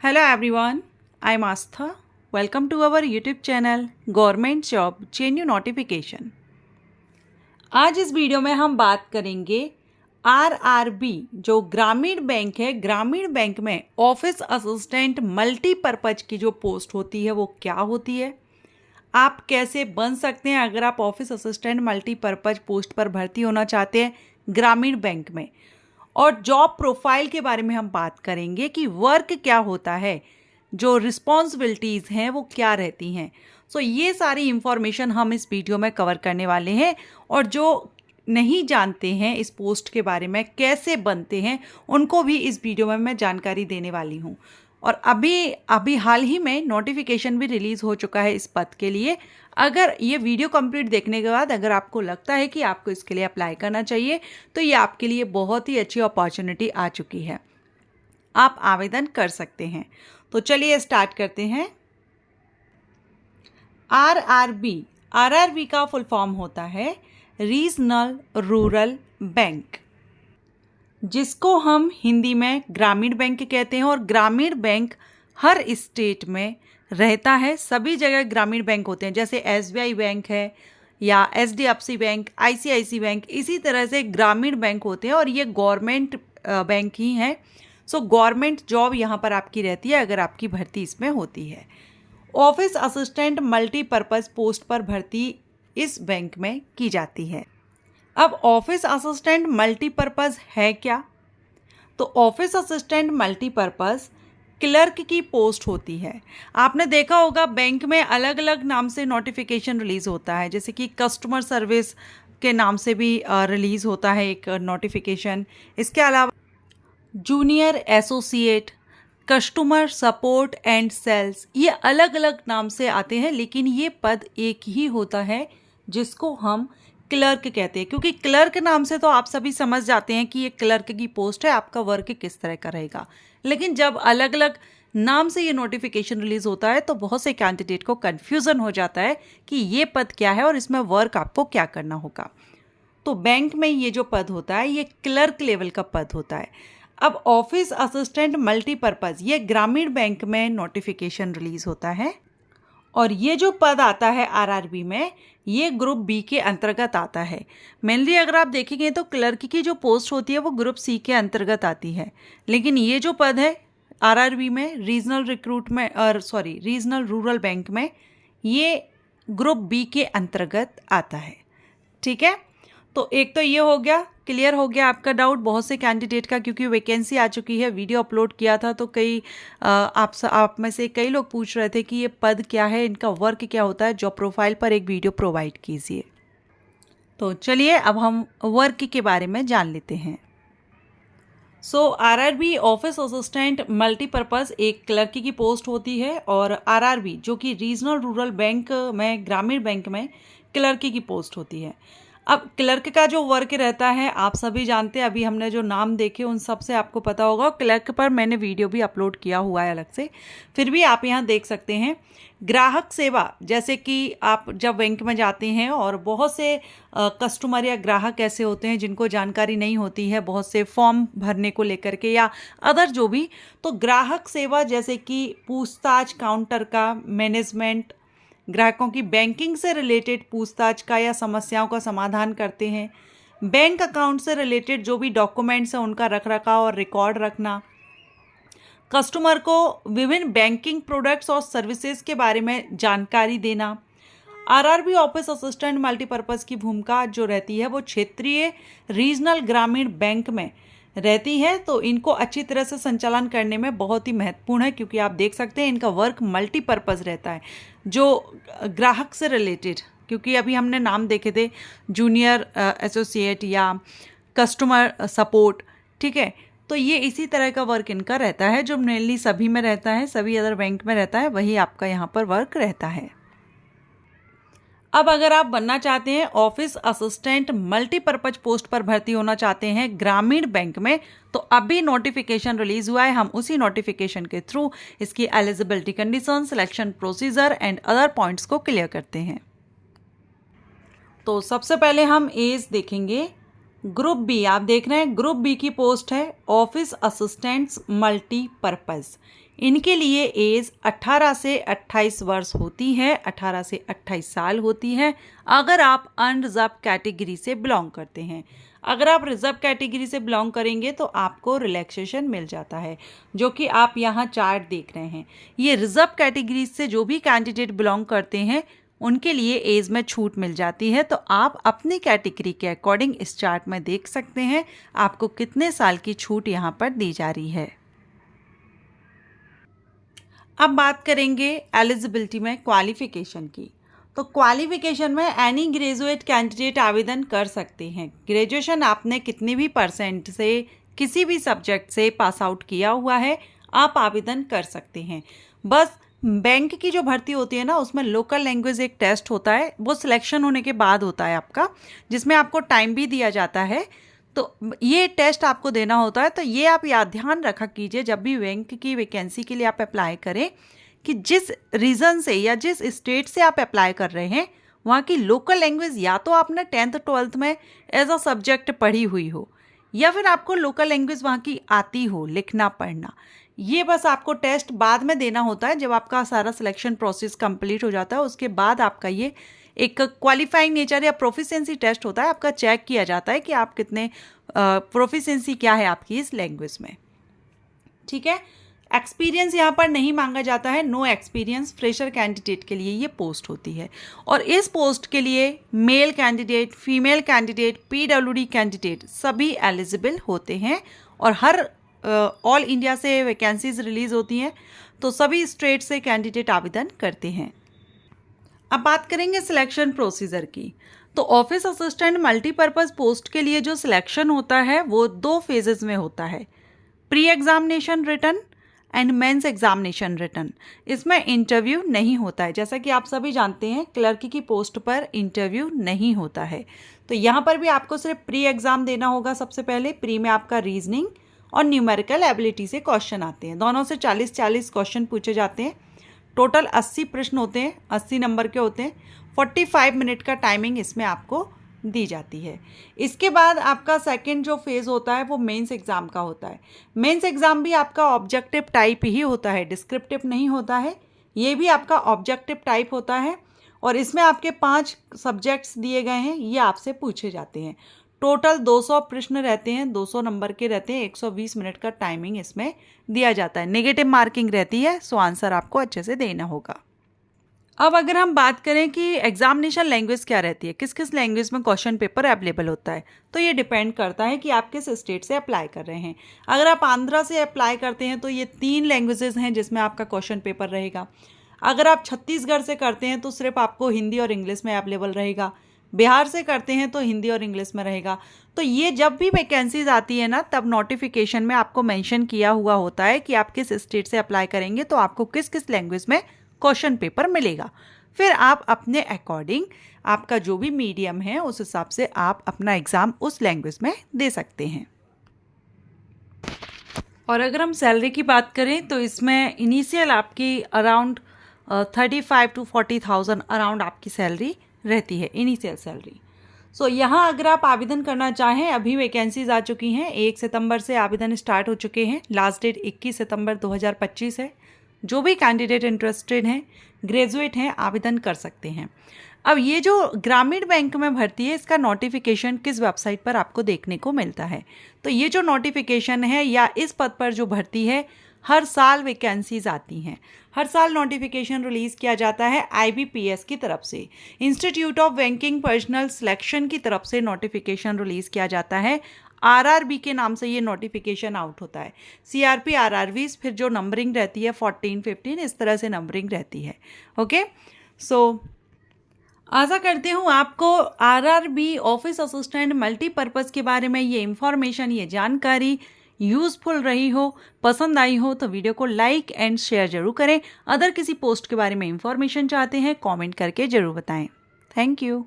Hello everyone, I'm Astha. Welcome to our YouTube channel government job जेन्यू notification. आज इस video में हम बात करेंगे आरआरबी जो ग्रामीण बैंक है। ग्रामीण बैंक में ऑफिस असिस्टेंट मल्टीपर्पज की जो पोस्ट होती है वो क्या होती है, आप कैसे बन सकते हैं अगर आप ऑफिस असिस्टेंट मल्टीपर्पज पोस्ट पर भर्ती होना चाहते हैं ग्रामीण बैंक में, और जॉब प्रोफाइल के बारे में हम बात करेंगे कि वर्क क्या होता है, जो रिस्पॉन्सिबिलिटीज़ हैं वो क्या रहती हैं। सो ये सारी इंफॉर्मेशन हम इस वीडियो में कवर करने वाले हैं, और जो नहीं जानते हैं इस पोस्ट के बारे में कैसे बनते हैं उनको भी इस वीडियो में मैं जानकारी देने वाली हूँ। और अभी हाल ही में नोटिफिकेशन भी रिलीज़ हो चुका है इस पद के लिए। अगर ये वीडियो कंप्लीट देखने के बाद अगर आपको लगता है कि आपको इसके लिए अप्लाई करना चाहिए तो ये आपके लिए बहुत ही अच्छी अपॉर्चुनिटी आ चुकी है, आप आवेदन कर सकते हैं। तो चलिए स्टार्ट करते हैं। आरआरबी का फुल फॉर्म होता है रीजनल रूरल बैंक, जिसको हम हिंदी में ग्रामीण बैंक कहते हैं। और ग्रामीण बैंक हर स्टेट में रहता है, सभी जगह ग्रामीण बैंक होते हैं, जैसे एसबीआई बैंक है या एचडीएफसी बैंक, आईसीआईसी बैंक, इसी तरह से ग्रामीण बैंक होते हैं और ये गवर्नमेंट बैंक ही हैं। सो गवर्नमेंट जॉब यहाँ पर आपकी रहती है अगर आपकी भर्ती इसमें होती है। ऑफिस असिस्टेंट मल्टीपर्पज़ पोस्ट पर भर्ती इस बैंक में की जाती है। अब ऑफिस असिस्टेंट मल्टीपर्पज़ है क्या? तो ऑफिस असिस्टेंट मल्टीपर्पज़ क्लर्क की पोस्ट होती है। आपने देखा होगा बैंक में अलग अलग नाम से नोटिफिकेशन रिलीज़ होता है, जैसे कि कस्टमर सर्विस के नाम से भी रिलीज़ होता है एक नोटिफिकेशन। इसके अलावा junior associate, customer support and sales, ये अलग अलग नाम से आते हैं, लेकिन ये पद एक ही होता है जिसको हम क्लर्क कहते हैं। क्योंकि क्लर्क नाम से तो आप सभी समझ जाते हैं कि ये क्लर्क की पोस्ट है, आपका वर्क किस तरह का रहेगा। लेकिन जब अलग अलग नाम से ये नोटिफिकेशन रिलीज होता है तो बहुत से कैंडिडेट को कन्फ्यूज़न हो जाता है कि ये पद क्या है और इसमें वर्क आपको क्या करना होगा। तो बैंक में ये जो पद होता है ये क्लर्क लेवल का पद होता है। अब ऑफिस असिस्टेंट मल्टीपर्पज़ ये ग्रामीण बैंक में नोटिफिकेशन रिलीज होता है, और ये जो पद आता है आरआरबी में ये ग्रुप बी के अंतर्गत आता है। मेनली अगर आप देखेंगे तो क्लर्क की जो पोस्ट होती है वो ग्रुप सी के अंतर्गत आती है, लेकिन ये जो पद है आरआरबी में रीजनल रूरल बैंक में ये ग्रुप बी के अंतर्गत आता है। ठीक है, तो एक तो ये हो गया, क्लियर हो गया आपका डाउट बहुत से कैंडिडेट का, क्योंकि वैकेंसी आ चुकी है। वीडियो अपलोड किया था तो कई आप में से कई लोग पूछ रहे थे कि ये पद क्या है, इनका वर्क क्या होता है। जॉब प्रोफाइल पर एक वीडियो प्रोवाइड कीजिए। तो चलिए अब हम वर्क के बारे में जान लेते हैं। सो आरआरबी ऑफिस असिस्टेंट मल्टीपर्पज़ एक क्लर्क की पोस्ट होती है, और आरआरबी जो कि रीजनल रूरल बैंक में ग्रामीण बैंक में क्लर्क की पोस्ट होती है। अब क्लर्क का जो वर्क रहता है आप सभी जानते हैं, अभी हमने जो नाम देखे उन सब से आपको पता होगा। क्लर्क पर मैंने वीडियो भी अपलोड किया हुआ है अलग से, फिर भी आप यहाँ देख सकते हैं। ग्राहक सेवा, जैसे कि आप जब बैंक में जाते हैं और बहुत से कस्टमर या ग्राहक ऐसे होते हैं जिनको जानकारी नहीं होती है बहुत से फॉर्म भरने को लेकर के या अदर जो भी, तो ग्राहक सेवा जैसे कि पूछताछ काउंटर का मैनेजमेंट, ग्राहकों की बैंकिंग से रिलेटेड पूछताछ का या समस्याओं का समाधान करते हैं। बैंक अकाउंट से रिलेटेड जो भी डॉक्यूमेंट्स हैं उनका रखरखाव और रिकॉर्ड रखना, कस्टमर को विभिन्न बैंकिंग प्रोडक्ट्स और सर्विसेज के बारे में जानकारी देना। आरआरबी ऑफिस असिस्टेंट मल्टीपर्पज़ की भूमिका जो रहती है वो क्षेत्रीय रीजनल ग्रामीण बैंक में रहती है, तो इनको अच्छी तरह से संचालन करने में बहुत ही महत्वपूर्ण है, क्योंकि आप देख सकते हैं इनका वर्क मल्टीपर्पज़ रहता है जो ग्राहक से रिलेटेड, क्योंकि अभी हमने नाम देखे थे जूनियर एसोसिएट या कस्टमर सपोर्ट। ठीक है, तो ये इसी तरह का वर्क इनका रहता है जो मेनली सभी में रहता है, सभी अदर बैंक में रहता है, वही आपका यहाँ पर वर्क रहता है। अब अगर आप बनना चाहते हैं ऑफिस असिस्टेंट मल्टीपर्पज़ पोस्ट पर भर्ती होना चाहते हैं ग्रामीण बैंक में, तो अभी नोटिफिकेशन रिलीज हुआ है। हम उसी नोटिफिकेशन के थ्रू इसकी eligibility condition, selection procedure and other points को क्लियर करते हैं। तो सबसे पहले हम एज देखेंगे। ग्रुप बी आप देख रहे हैं, ग्रुप बी की पोस्ट है ऑफिस असिस्टेंट्स मल्टीपर्पज़। इनके लिए एज 18 से 28 वर्ष होती है, 18 से 28 साल होती है अगर आप अनरिजर्व कैटेगरी से बिलोंग करते हैं। अगर आप रिजर्व कैटेगरी से बिलोंग करेंगे तो आपको रिलैक्सेशन मिल जाता है, जो कि आप यहाँ चार्ट देख रहे हैं। ये रिजर्व कैटेगरी से जो भी कैंडिडेट बिलोंग करते हैं उनके लिए एज में छूट मिल जाती है। तो आप अपनी कैटेगरी के अकॉर्डिंग इस चार्ट में देख सकते हैं आपको कितने साल की छूट यहाँ पर दी जा रही है। अब बात करेंगे एलिजिबिलिटी में क्वालिफिकेशन की। तो क्वालिफिकेशन में एनी ग्रेजुएट कैंडिडेट आवेदन कर सकते हैं। ग्रेजुएशन आपने कितने भी परसेंट से किसी भी सब्जेक्ट से पास आउट किया हुआ है, आप आवेदन कर सकते हैं। बस बैंक की जो भर्ती होती है ना, उसमें लोकल लैंग्वेज एक टेस्ट होता है, वो सिलेक्शन होने के बाद होता है आपका, जिसमें आपको टाइम भी दिया जाता है। तो ये टेस्ट आपको देना होता है। तो ये आप याद ध्यान रखा कीजिए जब भी बैंक की वैकेंसी के लिए आप अप्लाई करें कि जिस रीज़न से या जिस स्टेट से आप अप्लाई कर रहे हैं वहाँ की लोकल लैंग्वेज या तो आपने 10th 12th में एज अ सब्जेक्ट पढ़ी हुई हो, या फिर आपको लोकल लैंग्वेज वहाँ की आती हो लिखना पढ़ना। ये बस आपको टेस्ट बाद में देना होता है, जब आपका सारा सिलेक्शन प्रोसेस कंप्लीट हो जाता है उसके बाद आपका ये एक क्वालिफाइंग नेचर या प्रोफिशिएंसी टेस्ट होता है। आपका चेक किया जाता है कि आप कितने प्रोफिशिएंसी क्या है आपकी इस लैंग्वेज में। ठीक है, एक्सपीरियंस यहाँ पर नहीं मांगा जाता है, नो एक्सपीरियंस फ्रेशर कैंडिडेट के लिए ये पोस्ट होती है। और इस पोस्ट के लिए male candidate, female candidate, PWD candidate सभी एलिजिबल होते हैं। और हर ऑल इंडिया से वैकेंसीज रिलीज़ होती हैं, तो सभी स्टेट से कैंडिडेट आवेदन करते हैं। अब बात करेंगे सिलेक्शन प्रोसीजर की। तो ऑफिस असिस्टेंट मल्टीपर्पज़ पोस्ट के लिए जो सिलेक्शन होता है वो 2 फेजेस में होता है, pre examination written and mains examination written. इसमें इंटरव्यू नहीं होता है, जैसा कि आप सभी जानते हैं क्लर्क की पोस्ट पर इंटरव्यू नहीं होता है। तो यहाँ पर भी आपको सिर्फ प्री एग्ज़ाम देना होगा। सबसे पहले प्री में आपका रीजनिंग और न्यूमेरिकल एबिलिटी से क्वेश्चन आते हैं, दोनों से 40-40 क्वेश्चन पूछे जाते हैं। टोटल 80 प्रश्न होते हैं, 80 नंबर के होते हैं। 45 मिनट का टाइमिंग इसमें आपको दी जाती है। इसके बाद आपका सेकंड जो फेज़ होता है वो मेंस एग्ज़ाम का होता है। मेंस एग्ज़ाम भी आपका ऑब्जेक्टिव टाइप ही होता है, डिस्क्रिप्टिव नहीं होता है। ये भी आपका ऑब्जेक्टिव टाइप होता है और इसमें आपके 5 सब्जेक्ट्स दिए गए हैं, ये आपसे पूछे जाते हैं। टोटल 200 प्रश्न रहते हैं, 200 नंबर के रहते हैं, 120 मिनट का टाइमिंग इसमें दिया जाता है। नेगेटिव मार्किंग रहती है, सो आंसर आपको अच्छे से देना होगा। अब अगर हम बात करें कि एग्जामिनेशन लैंग्वेज क्या रहती है, किस किस लैंग्वेज में क्वेश्चन पेपर अवेलेबल होता है, तो ये डिपेंड करता है कि आप किस स्टेट से अप्लाई कर रहे हैं। अगर आप आंध्रा से अप्लाई करते हैं तो ये 3 लैंग्वेजेस हैं जिसमें आपका क्वेश्चन पेपर रहेगा। अगर आप छत्तीसगढ़ से करते हैं तो सिर्फ आपको हिंदी और इंग्लिश में अवेलेबल रहेगा। बिहार से करते हैं तो हिंदी और इंग्लिश में रहेगा। तो ये जब भी वैकेंसीज आती है ना, तब नोटिफिकेशन में आपको मेंशन किया हुआ होता है कि आप किस स्टेट से अप्लाई करेंगे तो आपको किस किस लैंग्वेज में क्वेश्चन पेपर मिलेगा। फिर आप अपने अकॉर्डिंग आपका जो भी मीडियम है उस हिसाब से आप अपना एग्ज़ाम उस लैंग्वेज में दे सकते हैं। और अगर हम सैलरी की बात करें तो इसमें इनिशियल आपकी अराउंड 35 to 40,000 अराउंड आपकी सैलरी रहती है, इनिशियल सैलरी। सो यहाँ अगर आप आवेदन करना चाहें, अभी वैकेंसीज आ चुकी हैं, 1 सितंबर से आवेदन स्टार्ट हो चुके हैं। लास्ट डेट 21 सितंबर 2025 है। जो भी कैंडिडेट इंटरेस्टेड हैं, ग्रेजुएट हैं, आवेदन कर सकते हैं। अब ये जो ग्रामीण बैंक में भर्ती है, इसका नोटिफिकेशन किस वेबसाइट पर आपको देखने को मिलता है, तो ये जो नोटिफिकेशन है या इस पद पर जो भर्ती है, हर साल वैकेंसीज आती हैं। हर साल नोटिफिकेशन रिलीज़ किया जाता है IBPS की तरफ से, institute of banking personal selection की तरफ से नोटिफिकेशन रिलीज़ किया जाता है। RRB के नाम से ये नोटिफिकेशन आउट होता है। CRP RRBs, फिर जो नंबरिंग रहती है 14, 15, इस तरह से नंबरिंग रहती है। ओके, सो आशा करती हूँ आपको RRB ऑफिस असिस्टेंट मल्टीपर्पज़ के बारे में ये इन्फॉर्मेशन, ये जानकारी यूज़फुल रही हो, पसंद आई हो तो वीडियो को लाइक एंड शेयर जरूर करें। अदर किसी पोस्ट के बारे में इंफॉर्मेशन चाहते हैं, कमेंट करके जरूर बताएं। Thank you.